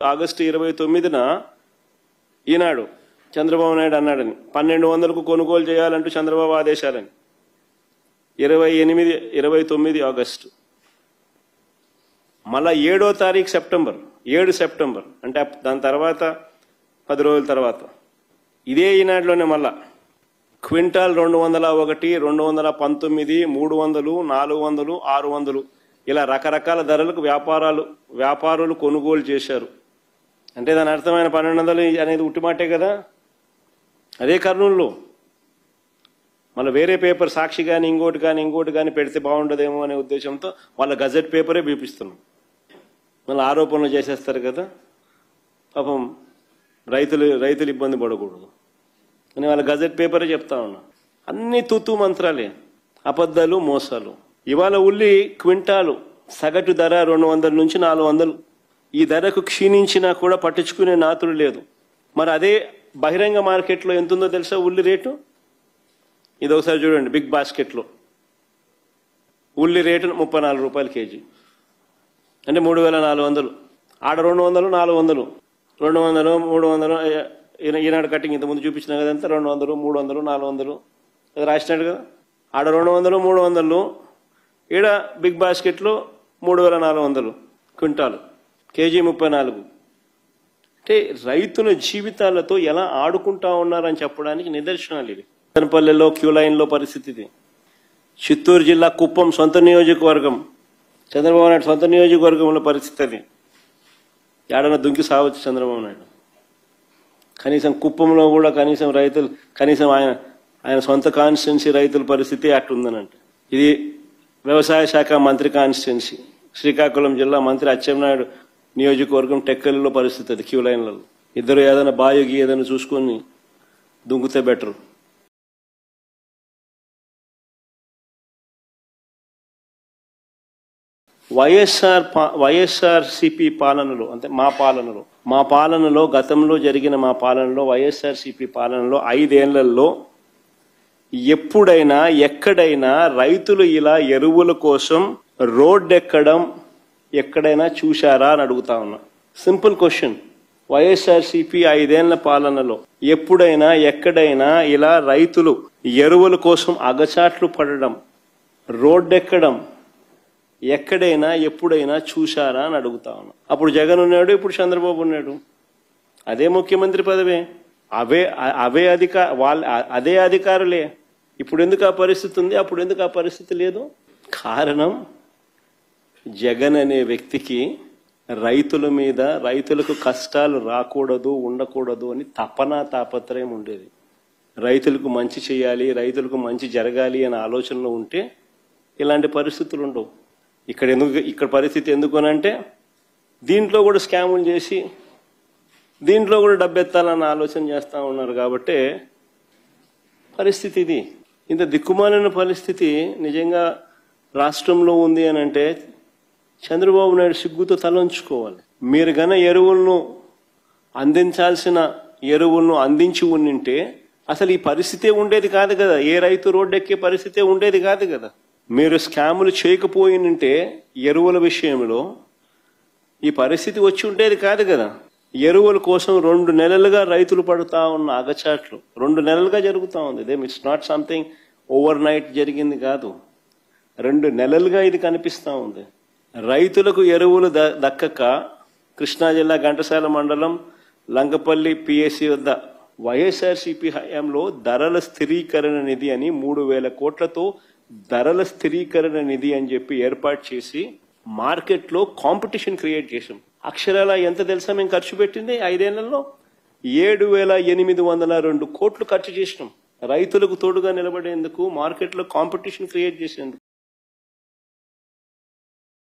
August 29న ఈనాడు చంద్రబాబు నాయుడు అన్నాడని 1200కు కొనుగోలు చేయాలంటూ చంద్రబాబు ఆదేశాలని 29 ఆగస్టు మళ్ళా 7వ తారీఖు సెప్టెంబర్ 7 సెప్టెంబర్ అంటే దాని తర్వాత 10 రోజుల తర్వాత ఇదే ఈనాడులోనే మళ్ళా క్వింటాల్ 201, 219, 300, 400, 600 ఇలా రకరకాల ధరలకు వ్యాపారులు కొనుగోలు చేశారు. అంటే దాని అర్థమైన 1200 అనేది ఉట్టిమాటే కదా. అదే కర్నూలులో మళ్ళీ వేరే పేపర్ సాక్షి కానీ ఇంకోటి కానీ పెడితే బాగుండదేమో అనే ఉద్దేశంతో వాళ్ళ గజెట్ పేపరే చూపిస్తున్నాం. మళ్ళీ ఆరోపణలు చేసేస్తారు కదా. పాపం రైతులు ఇబ్బంది పడకూడదు అని వాళ్ళ గజెట్ పేపరే చెప్తా ఉన్నా. అన్ని తూతూ మంత్రాలే, అబద్ధాలు, మోసాలు. ఇవాళ ఉల్లి క్వింటాలు సగటు ధర 200 నుంచి 400. ఈ ధరకు క్షీణించినా కూడా పట్టించుకునే నాతుడు లేదు. మరి అదే బహిరంగ మార్కెట్లో ఎంత ఉందో తెలుసా ఉల్లి రేటు? ఇది ఒకసారి చూడండి. బిగ్ బాస్కెట్లో ఉల్లి రేటు 34 రూపాయలు కేజీ, అంటే 3400. ఆడ 200, 400, 200, 300. ఈనాడు కటింగ్ ఇంతకుముందు చూపించిన కదంతా 200, 300, 400 అది రాసినాడు కదా. ఆడ 200, 300, ఈడ బిగ్ బాస్కెట్లో 3400 క్వింటాలు, కేజీ 34. అంటే రైతుల జీవితాలతో ఎలా ఆడుకుంటా ఉన్నారని చెప్పడానికి నిదర్శనాలు ఇవి. పల్లెల్లో క్యూ లైన్లో పరిస్థితి ఇది. చిత్తూరు జిల్లా కుప్పం సొంత నియోజకవర్గం, చంద్రబాబు నాయుడు సొంత నియోజకవర్గంలో పరిస్థితి అది. ఏడన్నా దుంకి సావచ్చు చంద్రబాబు నాయుడు. కనీసం కుప్పంలో కూడా కనీసం ఆయన సొంత కాన్స్టిట్యున్సీ రైతుల పరిస్థితి అట్టుందనంటే. ఇది వ్యవసాయ శాఖ మంత్రి కాన్స్టిట్యున్సీ, శ్రీకాకుళం జిల్లా మంత్రి అచ్చెన్నాయుడు నియోజకవర్గం టెక్కలిలో పరిస్థితి అది. క్యూ లైన్లలో ఇద్దరు ఏదైనా బాయోగి ఏదైనా చూసుకొని దుంకుతే బెటర్. వైఎస్ఆర్సీపీ పాలనలో, అంటే మా పాలనలో గతంలో జరిగిన మా పాలనలో వైఎస్ఆర్సీపీ పాలనలో 5 ఏళ్లలో ఎప్పుడైనా ఎక్కడైనా రైతులు ఇలా ఎరువుల కోసం రోడ్డు ఎక్కడం ఎక్కడైనా చూశారా అని అడుగుతా ఉన్నా. Simple question. వైఎస్ఆర్సీపీ 5 ఏళ్ల పాలనలో ఎప్పుడైనా ఎక్కడైనా ఇలా రైతులు ఎరువుల కోసం అగచాట్లు పడడం, రోడ్డు ఎక్కడం ఎక్కడైనా ఎప్పుడైనా చూశారా అని అడుగుతా ఉన్నా. అప్పుడు జగన్ ఉన్నాడు, ఇప్పుడు చంద్రబాబు ఉన్నాడు. అదే ముఖ్యమంత్రి పదవే, అదే అధికారులే. ఇప్పుడు ఎందుకు ఆ పరిస్థితి ఉంది, అప్పుడు ఎందుకు ఆ పరిస్థితి లేదు? కారణం జగన్ అనే వ్యక్తికి రైతుల మీద, రైతులకు కష్టాలు రాకూడదు, ఉండకూడదు అని తాపత్రయం ఉండేది. రైతులకు మంచి చేయాలి, రైతులకు మంచి జరగాలి అనే ఆలోచనలో ఉంటే ఇలాంటి పరిస్థితులు ఉండవు. ఇక్కడ పరిస్థితి ఎందుకనంటే దీంట్లో కూడా స్కాములు చేసి దీంట్లో కూడా డబ్బెత్తాలన్న ఆలోచన చేస్తూ ఉన్నారు. కాబట్టి పరిస్థితి ఇది. ఇంత దిక్కుమాలిన పరిస్థితి నిజంగా రాష్ట్రంలో ఉంది అని అంటే చంద్రబాబు నాయుడు సిగ్గుతో తలంచుకోవాలి. మీరు గన అందించాల్సిన ఎరువులను అందించి ఉండింటే అసలు ఈ పరిస్థితే ఉండేది కాదు కదా. ఏ రైతు రోడ్డెక్కే పరిస్థితే ఉండేది కాదు కదా. మీరు స్కాములు చేయకపోయినంటే ఎరువుల విషయంలో ఈ పరిస్థితి వచ్చి ఉండేది కాదు కదా. ఎరువుల కోసం 2 నెలలుగా రైతులు పడుతూ ఉన్న అగచాట్లు 2 నెలలుగా జరుగుతూ ఉంది. It's not something over night జరిగింది కాదు. 2 నెలలుగా ఇది కనిపిస్తూ ఉంది. రైతులకు ఎరువులు దక్కక కృష్ణా జిల్లా ఘంటసాల మండలం లంకపల్లి పిఎస్సి వద్ద వైఎస్ఆర్సీపీ హయాంలో ధరల స్థిరీకరణ నిధి అని 3000 కోట్లతో ధరల స్థిరీకరణ నిధి అని చెప్పి ఏర్పాటు చేసి మార్కెట్లో కాంపిటీషన్ క్రియేట్ చేసాం. అక్షరాల ఎంత తెలుసా మేము ఖర్చు పెట్టింది 5 ఏళ్లలో? 7,802 కోట్లు ఖర్చు చేసినాం రైతులకు తోడుగా నిలబడేందుకు, మార్కెట్లో కాంపిటీషన్ క్రియేట్ చేసేందుకు.